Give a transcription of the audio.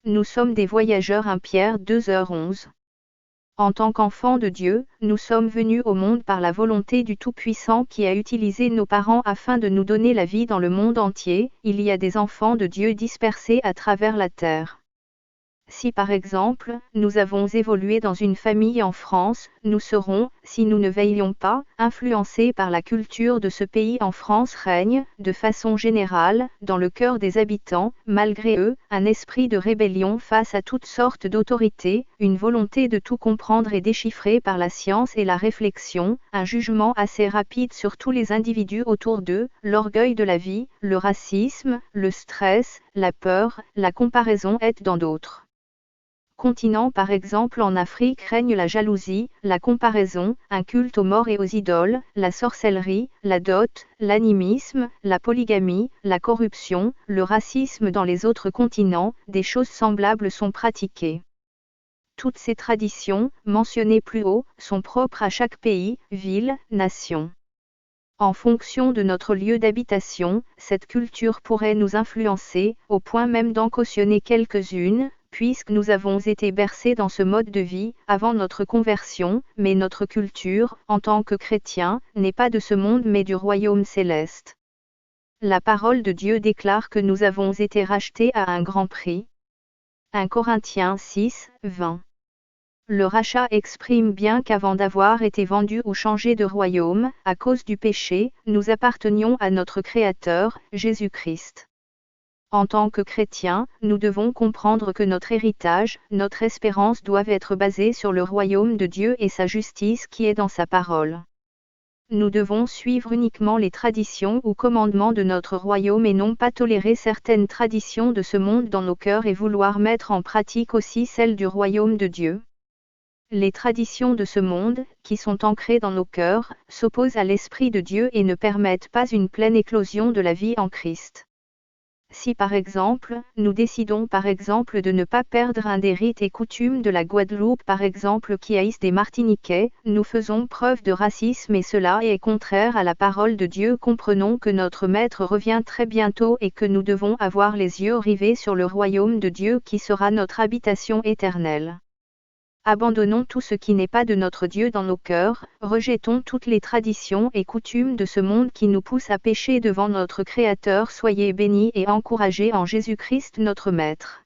nous sommes des voyageurs. 1 Pierre 2h11. En tant qu'enfants de Dieu, nous sommes venus au monde par la volonté du Tout-Puissant qui a utilisé nos parents afin de nous donner la vie dans le monde entier. Il y a des enfants de Dieu dispersés à travers la terre. Si par exemple, nous avons évolué dans une famille en France, nous serons, si nous ne veillions pas, influencés par la culture de ce pays. En France règne, de façon générale, dans le cœur des habitants, malgré eux, un esprit de rébellion face à toutes sortes d'autorités, une volonté de tout comprendre et déchiffrer par la science et la réflexion, un jugement assez rapide sur tous les individus autour d'eux, l'orgueil de la vie, le racisme, le stress, la peur, la comparaison et dans d'autres continents. Par exemple en Afrique règne la jalousie, la comparaison, un culte aux morts et aux idoles, la sorcellerie, la dot, l'animisme, la polygamie, la corruption, le racisme. Dans les autres continents, des choses semblables sont pratiquées. Toutes ces traditions, mentionnées plus haut, sont propres à chaque pays, ville, nation. En fonction de notre lieu d'habitation, cette culture pourrait nous influencer, au point même d'en cautionner quelques-unes, puisque nous avons été bercés dans ce mode de vie, avant notre conversion, mais notre culture, en tant que chrétiens, n'est pas de ce monde mais du royaume céleste. La parole de Dieu déclare que nous avons été rachetés à un grand prix. 1 Corinthiens 6, 20. Le rachat exprime bien qu'avant d'avoir été vendus ou changés de royaume, à cause du péché, nous appartenions à notre Créateur, Jésus-Christ. En tant que chrétiens, nous devons comprendre que notre héritage, notre espérance doivent être basés sur le royaume de Dieu et sa justice qui est dans sa parole. Nous devons suivre uniquement les traditions ou commandements de notre royaume et non pas tolérer certaines traditions de ce monde dans nos cœurs et vouloir mettre en pratique aussi celles du royaume de Dieu. Les traditions de ce monde, qui sont ancrées dans nos cœurs, s'opposent à l'Esprit de Dieu et ne permettent pas une pleine éclosion de la vie en Christ. Si par exemple, nous décidons par exemple de ne pas perdre un des rites et coutumes de la Guadeloupe par exemple qui haïssent des Martiniquais, nous faisons preuve de racisme et cela est contraire à la parole de Dieu. Comprenons que notre Maître revient très bientôt et que nous devons avoir les yeux rivés sur le royaume de Dieu qui sera notre habitation éternelle. Abandonnons tout ce qui n'est pas de notre Dieu dans nos cœurs, rejetons toutes les traditions et coutumes de ce monde qui nous poussent à pécher devant notre Créateur. Soyez bénis et encouragés en Jésus-Christ notre Maître.